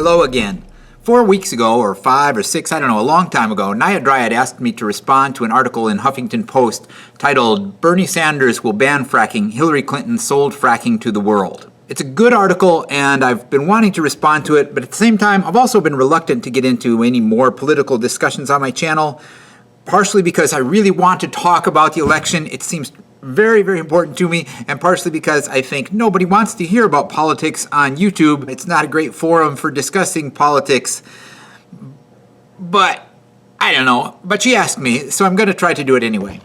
Hello again. 4 weeks ago, or 5 or 6, I don't know, a long time ago, Naiadryade asked me to respond to an article in Huffington Post titled, "Bernie Sanders Will Ban Fracking, Hillary Clinton Sold Fracking to the World." It's a good article, and I've been wanting to respond to it, but at the same time, I've also been reluctant to get into any more political discussions on my channel, partially because I really want to talk about the election. It seems very, very important to me, and partially because I think nobody wants to hear about politics on YouTube. It's not a great forum for discussing politics, but I don't know. But she asked me, so I'm going to try to do it anyway.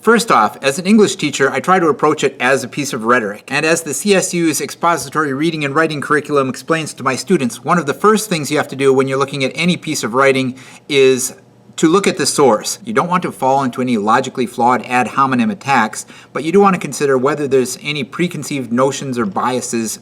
First off, as an English teacher, I try to approach it as a piece of rhetoric. And as the CSU's expository reading and writing curriculum explains to my students, one of the first things you have to do when you're looking at any piece of writing is to look at the source. You don't want to fall into any logically flawed ad hominem attacks, but you do want to consider whether there's any preconceived notions or biases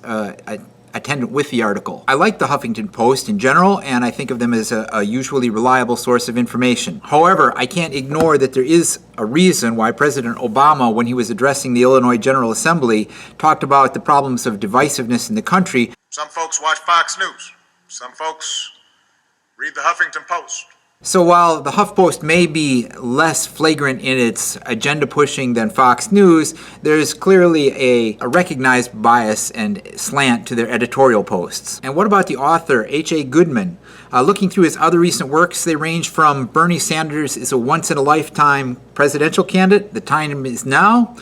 attendant with the article. I like the Huffington Post in general, and I think of them as a usually reliable source of information. However, I can't ignore that there is a reason why President Obama, when he was addressing the Illinois General Assembly, talked about the problems of divisiveness in the country. Some folks watch Fox News. Some folks read the Huffington Post. So while the HuffPost may be less flagrant in its agenda pushing than Fox News, there's clearly a recognized bias and slant to their editorial posts. And what about the author, H.A. Goodman? Looking through his other recent works, they range from Bernie Sanders is a once-in-a-lifetime presidential candidate, the time is now,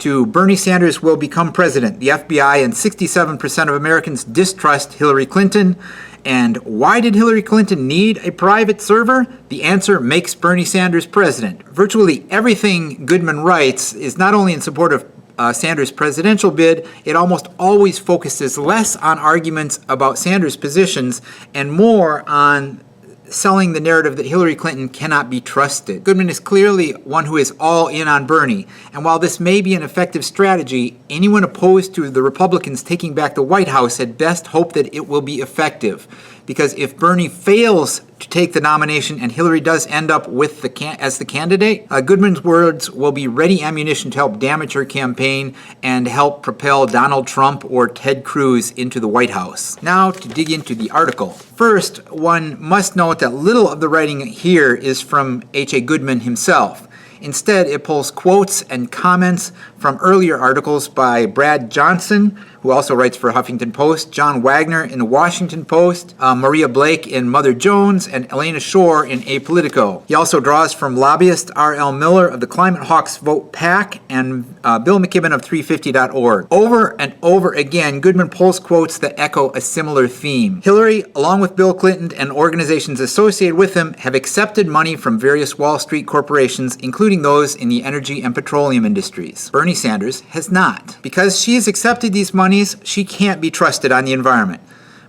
to Bernie Sanders will become president. The FBI and 67% of Americans distrust Hillary Clinton. And why did Hillary Clinton need a private server? The answer: makes Bernie Sanders president. Virtually everything Goodman writes is not only in support of Sanders' presidential bid, it almost always focuses less on arguments about Sanders' positions and more on selling the narrative that Hillary Clinton cannot be trusted. Goodman is clearly one who is all in on Bernie, and while this may be an effective strategy, anyone opposed to the Republicans taking back the White House had best hope that it will be effective. Because if Bernie fails to take the nomination and Hillary does end up with as the candidate, Goodman's words will be ready ammunition to help damage her campaign and help propel Donald Trump or Ted Cruz into the White House. Now to dig into the article. First, one must note that little of the writing here is from H.A. Goodman himself. Instead, it pulls quotes and comments from earlier articles by Brad Johnson, who also writes for Huffington Post, John Wagner in the Washington Post, Maria Blake in Mother Jones, and Elena Shore in Apolitico. He also draws from lobbyist R.L. Miller of the Climate Hawks Vote PAC and Bill McKibben of 350.org. Over and over again, Goodman pulls quotes that echo a similar theme. Hillary, along with Bill Clinton and organizations associated with him, have accepted money from various Wall Street corporations, including those in the energy and petroleum industries. Bernie Sanders has not. Because she has accepted these monies, she can't be trusted on the environment.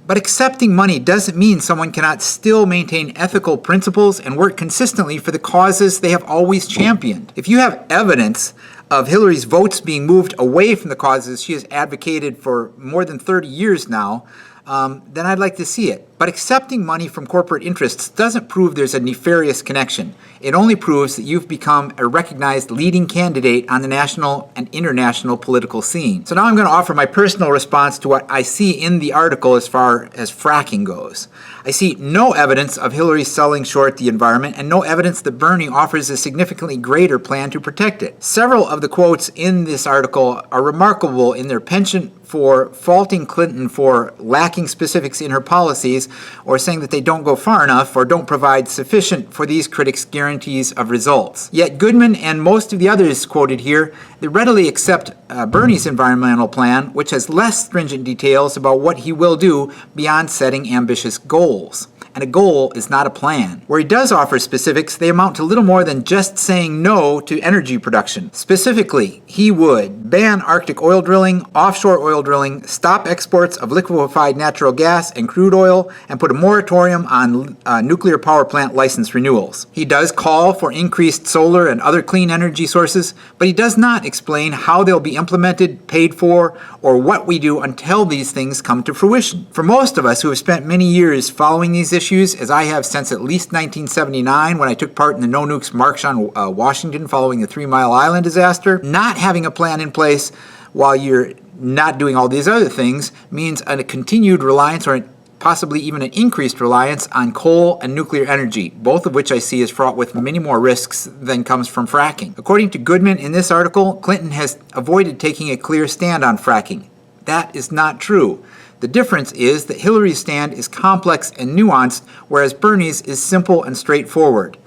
But accepting money doesn't mean someone cannot still maintain ethical principles and work consistently for the causes they have always championed. If you have evidence of Hillary's votes being moved away from the causes she has advocated for more than 30 years now, then I'd like to see it. But accepting money from corporate interests doesn't prove there's a nefarious connection. It only proves that you've become a recognized leading candidate on the national and international political scene. So now I'm going to offer my personal response to what I see in the article as far as fracking goes. I see no evidence of Hillary selling short the environment and no evidence that Bernie offers a significantly greater plan to protect it. Several of the quotes in this article are remarkable in their penchant for faulting Clinton for lacking specifics in her policies, or saying that they don't go far enough or don't provide sufficient for these critics' guarantees of results. Yet Goodman and most of the others quoted here, they readily accept Bernie's environmental plan, which has less stringent details about what he will do beyond setting ambitious goals. And a goal is not a plan. Where he does offer specifics, they amount to little more than just saying no to energy production. Specifically, he would ban Arctic oil drilling, offshore oil drilling, stop exports of liquefied natural gas and crude oil, and put a moratorium on nuclear power plant license renewals. He does call for increased solar and other clean energy sources, but he does not explain how they'll be implemented, paid for, or what we do until these things come to fruition. For most of us who have spent many years following these issues, as I have since at least 1979 when I took part in the No Nukes March on Washington following the 3 Mile Island disaster, not having a plan in place while you're not doing all these other things means a continued reliance or possibly even an increased reliance on coal and nuclear energy, both of which I see as fraught with many more risks than comes from fracking. According to Goodman in this article, Clinton has avoided taking a clear stand on fracking. That is not true. The difference is that Hillary's stand is complex and nuanced, whereas Bernie's is simple and straightforward.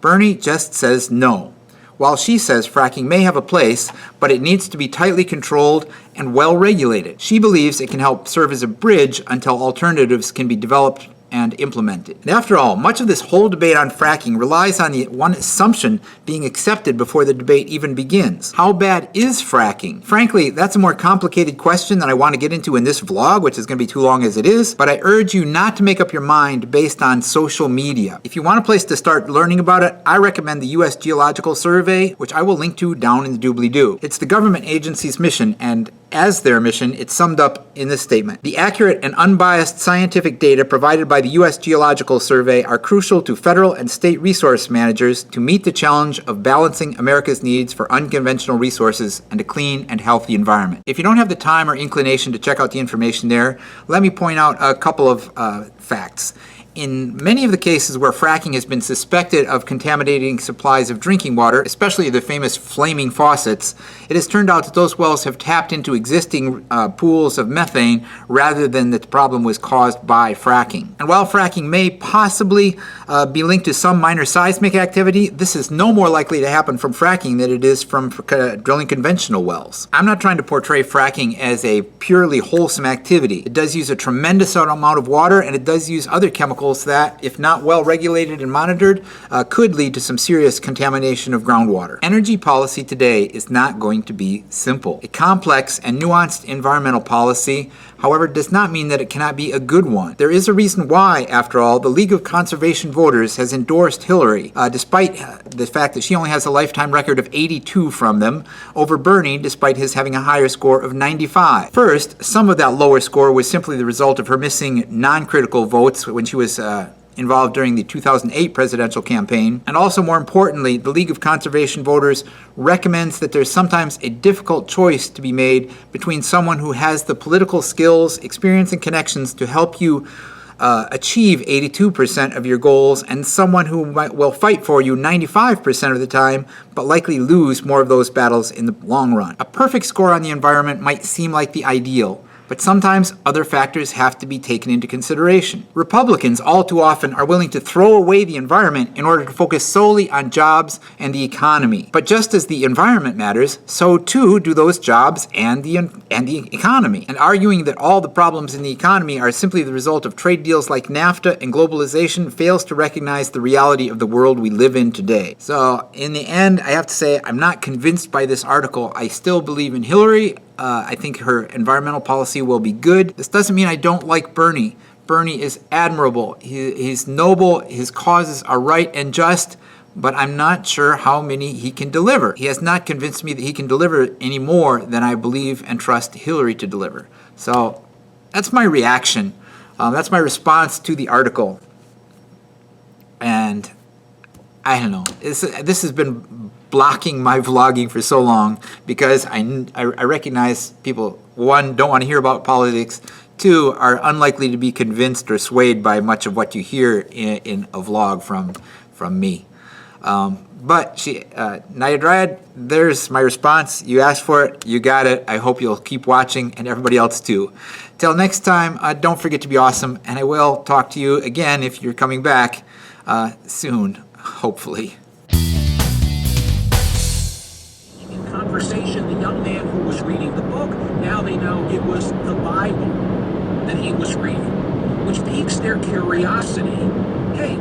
Bernie just says no. While she says fracking may have a place, but it needs to be tightly controlled and well regulated. She believes it can help serve as a bridge until alternatives can be developed and implemented. And after all, much of this whole debate on fracking relies on the one assumption being accepted before the debate even begins. How bad is fracking? Frankly, that's a more complicated question than I want to get into in this vlog, which is going to be too long as it is, but I urge you not to make up your mind based on social media. If you want a place to start learning about it, I recommend the US Geological Survey, which I will link to down in the doobly-doo. It's the government agency's mission, and as their mission, it's summed up in this statement. The accurate and unbiased scientific data provided by the U.S. Geological Survey are crucial to federal and state resource managers to meet the challenge of balancing America's needs for unconventional resources and a clean and healthy environment. If you don't have the time or inclination to check out the information there, let me point out a couple of facts. In many of the cases where fracking has been suspected of contaminating supplies of drinking water, especially the famous flaming faucets, it has turned out that those wells have tapped into existing pools of methane rather than that the problem was caused by fracking. And while fracking may possibly be linked to some minor seismic activity, this is no more likely to happen from fracking than it is from drilling conventional wells. I'm not trying to portray fracking as a purely wholesome activity. It does use a tremendous amount of water, and it does use other chemicals that, if not well regulated and monitored, could lead to some serious contamination of groundwater. Energy policy today is not going to be simple. A complex and nuanced environmental policy, however, does not mean that it cannot be a good one. There is a reason why, after all, the League of Conservation Voters has endorsed Hillary, despite the fact that she only has a lifetime record of 82 from them, over Bernie, despite his having a higher score of 95. First, some of that lower score was simply the result of her missing non-critical votes when she was involved during the 2008 presidential campaign. And also, more importantly, the League of Conservation Voters recommends that there's sometimes a difficult choice to be made between someone who has the political skills, experience, and connections to help you achieve 82% of your goals and someone who will fight for you 95% of the time, but likely lose more of those battles in the long run. A perfect score on the environment might seem like the ideal, but sometimes other factors have to be taken into consideration. Republicans all too often are willing to throw away the environment in order to focus solely on jobs and the economy. But just as the environment matters, so too do those jobs and the economy. And arguing that all the problems in the economy are simply the result of trade deals like NAFTA and globalization fails to recognize the reality of the world we live in today. So in the end, I have to say I'm not convinced by this article. I still believe in Hillary. I think her environmental policy will be good. This doesn't mean I don't like Bernie. Bernie is admirable. He's noble. His causes are right and just, but I'm not sure how many he can deliver. He has not convinced me that he can deliver any more than I believe and trust Hillary to deliver. So that's my reaction. That's my response to the article. And I don't know. This has been blocking my vlogging for so long because I recognize people, one, don't want to hear about politics, two, are unlikely to be convinced or swayed by much of what you hear in a vlog from me. But Naiadryade, there's my response. You asked for it, you got it. I hope you'll keep watching, and everybody else too. Till next time, don't forget to be awesome, and I will talk to you again if you're coming back soon, hopefully. In conversation, the young man who was reading the book, now they know it was the Bible that he was reading, which piques their curiosity. Hey,